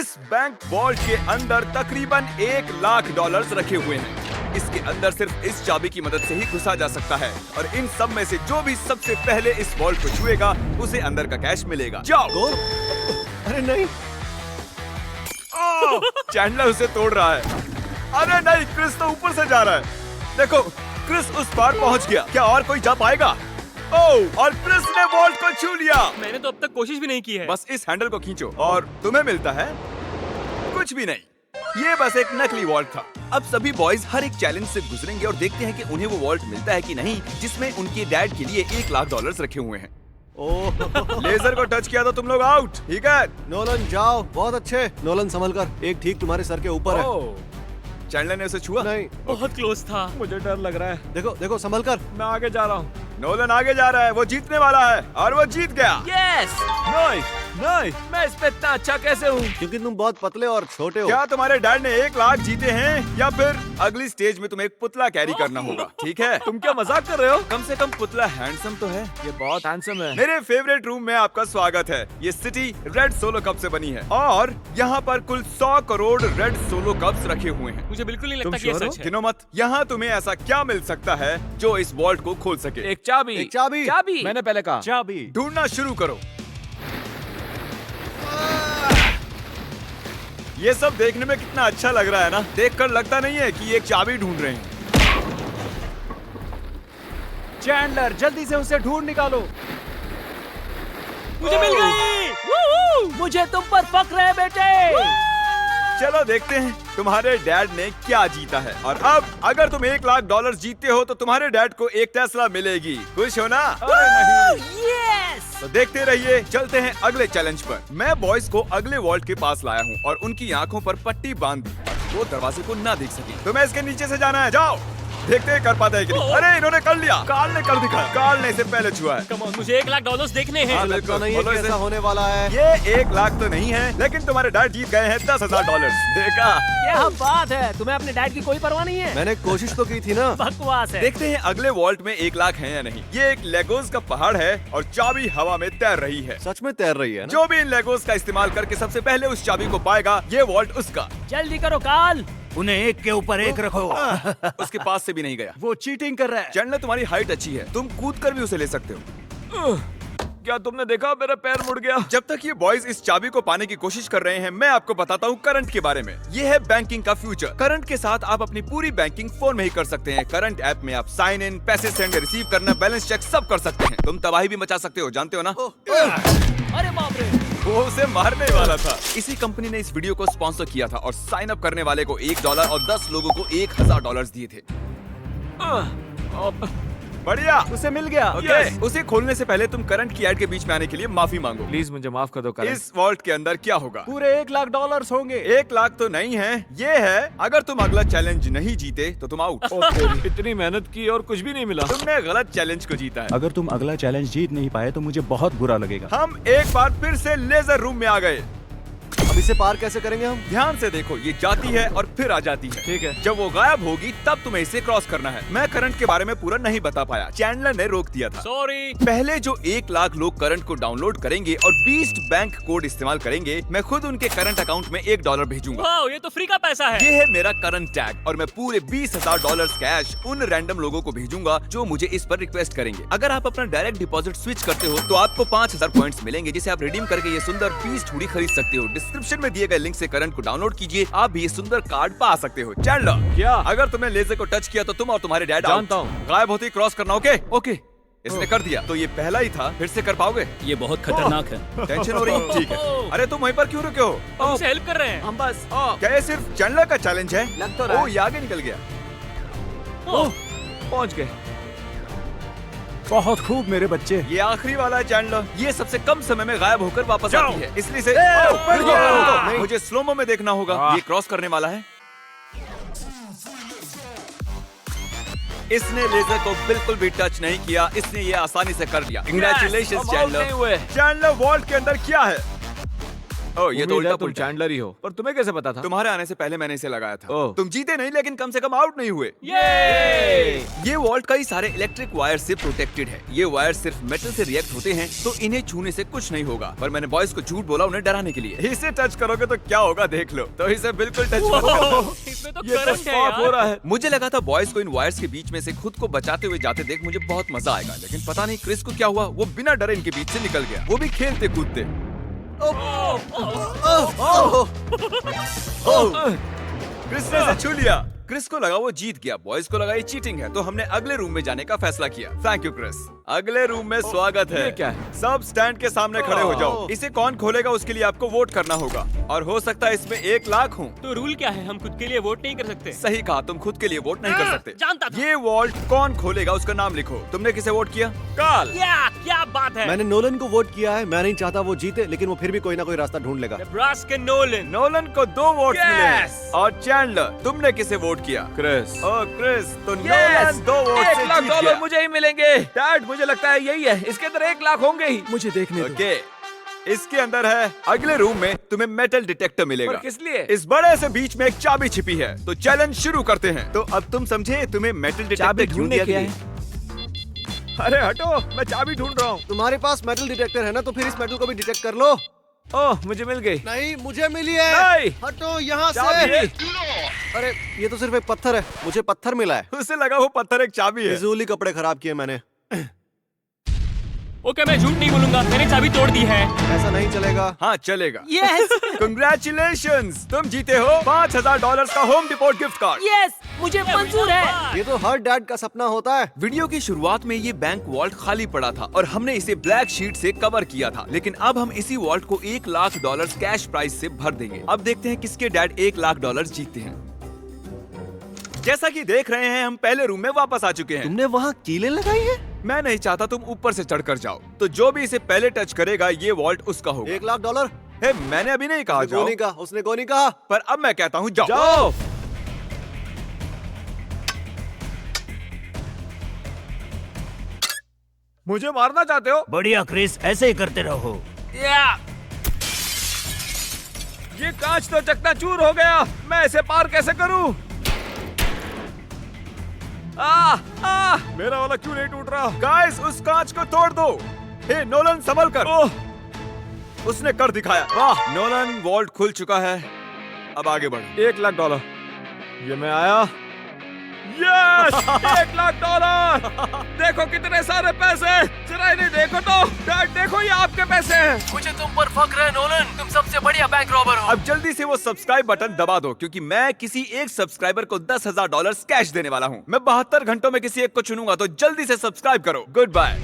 इस bank vault के अंदर तकरीबन $1,00,000 रखे हुए हैं। इसके अंदर सिर्फ इस चाबी की मदद से ही घुसा जा सकता है और इन सब में से जो भी सबसे पहले इस वॉल्ट को छुएगा उसे अंदर का कैश मिलेगा। जाओ। अरे नहीं, चैंडलर उसे तोड़ रहा है। अरे नहीं, क्रिस तो ऊपर से जा रहा है। देखो, क्रिस उस पार पहुंच गया। क्या और कोई जा पाएगा? ओह, और क्रिस ने वॉल्ट को छू लिया। मैंने तो अब तक कोशिश भी नहीं की है। बस इस हैंडल को खींचो और तुम्हें मिलता है कुछ भी नहीं। ये बस एक नकली वॉल्ट था। अब सभी बॉयज हर एक चैलेंज से गुजरेंगे और देखते हैं कि उन्हें वो वॉल्ट मिलता है कि नहीं जिसमें उनके डैड के लिए $1,00,000 रखे हुए हैं। ओह लेजर को टच किया तो तुम लोग आउट। ठीक है, नोलन जाओ, बहुत अच्छे। नोलन संभल कर, एक ठीक तुम्हारे सर के ऊपर है। चैंडलर ने उसे छुआ? नहीं, बहुत क्लोज था। मुझे डर लग रहा है। देखो देखो संभल कर। मैं आगे जा रहा हूँ। नोलन आगे जा रहा है, वो जीतने वाला है और वो जीत गया। यस, नहीं नहीं, मैं इस पे इतना अच्छा कैसे हूँ? क्योंकि तुम बहुत पतले और छोटे हो। क्या तुम्हारे डैड ने $1,00,000 जीते हैं या फिर अगली स्टेज में तुम्हें एक पुतला कैरी करना होगा? ठीक है, तुम क्या मजाक कर रहे हो? कम से कम पुतला हैंडसम तो है। ये बहुत हैंडसम है। मेरे फेवरेट रूम में आपका स्वागत है। ये सिटी रेड सोलो कप से बनी है और यहाँ पर कुल 100 करोड़ रेड सोलो कप्स रखे हुए हैं। मुझे बिल्कुल नहीं तुम लगता कि ये sure हो? सच है। गिनो मत। यहाँ तुम्हें ऐसा क्या मिल सकता है जो इस वॉल्ट को खोल सके? एक चाबी। एक चाबी। चाबी। मैंने पहले कहा चाबी। ढूंढना शुरू करो। ये सब देखने में कितना अच्छा लग रहा है ना? देखकर लगता नहीं है कि ये एक चाबी ढूंढ रहे हैं। चैंडलर, जल्दी से उसे ढूंढ निकालो। मुझे मिल गई। मुझे तुम पर फक्र है बेटे। चलो देखते हैं तुम्हारे डैड ने क्या जीता है। और अब अगर तुम $1,00,000 जीतते हो तो तुम्हारे डैड को एक टेस्ला मिलेगी। खुश हो ना? यस। तो देखते रहिए। चलते हैं अगले चैलेंज पर। मैं बॉयज को अगले वॉल्ट के पास लाया हूँ और उनकी आंखों पर पट्टी बांध दी। वो दरवाजे को ना देख सके। तुम्हें इसके नीचे से जाना है। जाओ, देखते हैं कर पाता है कि नहीं। अरे इन्होंने कर लिया। कार्ल ने कर दिखाया। कार्ल ने इसे पहले छुआ है। कम ऑन, मुझे $1,00,000 देखने हैं। लगता नहीं है बोलो कि इसे। ऐसा होने वाला है। ये $1,00,000 तो नहीं है, लेकिन तुम्हारे डैड जीत गए हैं $10,000। देखा? क्या बात है, तुम्हें अपने डैड की कोई परवाह नहीं है? मैंने कोशिश तो की थी ना। बकवास है। देखते हैं अगले वॉल्ट में $1,00,000 है या नहीं। ये एक लेगोस का पहाड़ है और चाबी हवा में तैर रही है। सच में तैर रही है ना? जो भी इन लेगोस का इस्तेमाल करके सबसे पहले उस चाबी को पाएगा, ये वॉल्ट उसका। जल्दी करो कार्ल। उन्हें एक के ऊपर एक रखो। उसके पास से भी नहीं गया। वो चीटिंग कर रहा है। चैंडलर, तुम्हारी हाइट अच्छी है, तुम कूद कर भी उसे ले सकते हो। क्या तुमने देखा, मेरा पैर मुड़ गया। जब तक ये बॉयज इस चाबी को पाने की कोशिश कर रहे हैं, मैं आपको बताता हूँ करंट के बारे में। ये है बैंकिंग का फ्यूचर। करंट के साथ आप अपनी पूरी बैंकिंग फोन में ही कर सकते हैं। करंट ऐप में आप साइन इन, पैसे सेंड, रिसीव करना, बैलेंस चेक सब कर सकते हैं। तुम तबाही भी मचा सकते हो, जानते हो ना? अरे बाप रे। वो उसे मारने वाला था। इसी कंपनी ने इस वीडियो को स्पॉन्सर किया था और साइन अप करने वाले को $1 और 10 लोगों को $1,000 दिए थे। बढ़िया, उसे मिल गया। Yes! उसे खोलने से पहले तुम करंट की ऐड के बीच में आने के लिए माफी मांगो। प्लीज मुझे माफ कर दो करंट। इस वॉल्ट के अंदर क्या होगा? पूरे $1,00,000 होंगे। $1,00,000 तो नहीं है, ये है अगर तुम अगला चैलेंज नहीं जीते तो तुम आउट। इतनी मेहनत की और कुछ भी नहीं मिला। तुमने गलत चैलेंज को जीता है। अगर तुम अगला चैलेंज जीत नहीं पाए तो मुझे बहुत बुरा लगेगा। हम एक बार फिर से लेजर रूम में आ गए। अब इसे पार कैसे करेंगे हम? ध्यान से देखो, ये जाती है और फिर आ जाती है। ठीक है। जब वो गायब होगी तब तुम्हें इसे क्रॉस करना है। मैं करंट के बारे में पूरा नहीं बता पाया, चैंडलर ने रोक दिया था। सॉरी। पहले जो $1,00,000 लोग करंट को डाउनलोड करेंगे और बीस्ट बैंक कोड इस्तेमाल करेंगे, मैं खुद उनके करंट अकाउंट में $1 भेजूंगा। वाह, ये तो फ्री का पैसा है। ये है मेरा करंट टैग और मैं पूरे $20,000 कैश उन रैंडम लोगों को भेजूंगा जो मुझे इस पर रिक्वेस्ट करेंगे। अगर आप अपना डायरेक्ट डिपॉजिट स्विच करते हो तो आपको 5,000 पॉइंट्स मिलेंगे, जिसे आप रिडीम करके ये सुंदर बीस्ट हुडी खरीद सकते हो। डिस्क्रिप्शन में दिए गए लिंक से करंट को डाउनलोड कीजिए, आप भी ये सुंदर कार्ड पा सकते हो। चैंडलर, क्या? अगर तुमने लेजर को टच किया तो तुम और तुम्हारे डैड जानता out। हूँ। गायब होते ही क्रॉस करना। ओके ओके, इसने कर दिया तो ये पहला ही था, फिर से कर पाओगे? ये बहुत खतरनाक है। टेंशन हो रही? ठीक है। अरे तुम वहीं पर क्यों रुके हो? हम उसे हेल्प कर रहे हैं। हम बस क्या ये सिर्फ चैंडलर का चैलेंज है? लग तो रहा है। ओ, ये आगे निकल गया। पहुंच गए। बहुत खूब मेरे बच्चे। ये आखिरी वाला है चैंडलर। ये सबसे कम समय में गायब होकर वापस आती है, इसलिए से नहीं। मुझे स्लोमो में देखना होगा। ये क्रॉस करने वाला है। इसने लेजर को बिल्कुल भी टच नहीं किया, इसने ये आसानी से कर लिया। Congratulations हम out नहीं चैंडलर। हुए। चैंडलर, वॉल्ट के अंदर क्या है? ओह, ये तो उल्टा तुम पुल्टा है। चैंडलर ही हो, पर तुम्हें कैसे पता था? तुम्हारे आने से पहले मैंने इसे लगाया था। ओह। तुम जीते नहीं, लेकिन कम से कम आउट नहीं हुए। ये वॉल्ट कई सारे इलेक्ट्रिक वायर से प्रोटेक्टेड है। ये वायर सिर्फ मेटल से रिएक्ट होते हैं, तो इन्हें छूने से कुछ नहीं होगा। पर मैंने बॉयज को झूठ बोला उन्हें डराने के लिए। इसे टच करोगे तो क्या होगा देख लो। तो इसे बिल्कुल टच मत करो। इसमें तो ये तो करंट है साफ हो यार। रहा है। मुझे लगा था बॉयज को इन वायर्स के बीच में से खुद को बचाते हुए जाते देख मुझे बहुत मजा आएगा, लेकिन पता नहीं क्रिस को क्या हुआ। वो बिना डरे इनके बीच से निकल गया, वो भी खेलते कूदते। क्रिस ने इसे छू लिया। क्रिस को लगा वो जीत गया, बॉयज को लगा ये चीटिंग है, तो हमने अगले रूम में जाने का फैसला किया। Thank you Chris. अगले रूम में स्वागत है। ये क्या है? सब स्टैंड के सामने खड़े हो जाओ। इसे कौन खोलेगा उसके लिए आपको वोट करना होगा, और हो सकता है इसमें 1 लाख हो। तो रूल क्या है, हम खुद के लिए वोट नहीं कर सकते? सही कहा, तुम खुद के लिए वोट नहीं कर सकते। जानता था। ये वॉल्ट कौन खोलेगा उसका नाम लिखो। तुमने किसे वोट किया? कार्ल। क्या बात है? मैंने नोलन को वोट किया है। मैं नहीं चाहता वो जीते, लेकिन वो फिर भी कोई ना कोई रास्ता ढूंढ लेगा। Nebraska Nolan. नोलन को 2 वोट Yes! मिले। और चैंडलर, तुमने किसे वोट किया? क्रिस। ओह क्रिस, तो नोलन 2 वोट से $1 लाख जीत गया। मुझे ही मिलेंगे। डैड, मुझे लगता है यही है। इसके अंदर 1 लाख होंगे ही। मुझे देखने दो। ओके, इसके अंदर है। अगले रूम में तुम्हें मेटल डिटेक्टर मिलेगा। पर किस लिए? इस बड़े से बीच में एक चाबी छिपी है। तो चैलेंज शुरू करते हैं। तो अब तुम समझे तुम्हें मेटल डिटेक्टर चाबी क्यों ढूंढने दिया के गया लिए? है? अरे हटो, मैं चाबी ढूंढ रहा हूँ। तुम्हारे पास मेटल डिटेक्टर है ना, तो फिर इस मेटल को भी डिटेक्ट कर लो। ओह, मुझे मिल गई। नहीं, मुझे मिली है। नहीं। हटो यहाँ चाबी। से। अरे ये तो सिर्फ एक पत्थर है, मुझे पत्थर मिला है। उसे लगा वो पत्थर एक चाबी है। फिजूल ही कपड़े खराब किए मैंने। ओके, मैं झूठ नहीं बोलूंगा, मैंने चाबी तोड़ दी है। ऐसा नहीं चलेगा। हाँ चलेगा। यस कंग्रेचुलेशंस, तुम जीते हो $5000 का home deport gift card. Yes, मुझे मंजूर है। ये तो हर डैड का सपना होता है। वीडियो की शुरुआत में ये बैंक वॉल्ट खाली पड़ा था और हमने इसे ब्लैक शीट से कवर किया था, लेकिन अब हम इसी वॉल्ट को $1 लाख कैश प्राइस से भर देंगे। अब देखते हैं किसके डैड $1 लाख जीतते हैं। जैसा कि देख रहे हैं, हम पहले रूम में वापस आ चुके हैं। तुमने वहाँ कीलें लगाई है? मैं नहीं चाहता तुम ऊपर से चढ़कर जाओ, तो जो भी इसे पहले टच करेगा ये वॉल्ट उसका होगा। $1 लाख। हे, मैंने अभी नहीं कहा जाओ, नहीं कहा, उसने को नहीं कहा। पर अब मैं कहता हूँ जाओ। जाओ। मुझे मारना चाहते हो? बढ़िया क्रिस, ऐसे ही करते रहो। ये कांच तो चकनाचूर हो गया। मैं इसे पार कैसे करूं? मेरा वाला क्यों नहीं टूट रहा? गाइस, उस कांच को तोड़ दो। हे नोलन, संभल कर। ओह, उसने कर दिखाया। वाह, नोलन, वॉल्ट खुल चुका है। अब आगे बढ़ो। $1 लाख। ये मैं आया। यस, $1 लाख। देखो कितने सारे पैसे। जरा इन्हें देखो तो। डैड देखो, ये आपके पैसे हैं। मुझे तुम पर फख्र है नोलन, तुम सबसे बढ़िया बैंक रॉबर हो। अब जल्दी से वो सब्सक्राइब बटन दबा दो, क्योंकि मैं किसी एक सब्सक्राइबर को $10,000 कैश देने वाला हूँ। मैं 72 घंटों में किसी एक को चुनूंगा, तो जल्दी से सब्सक्राइब करो। Good bye.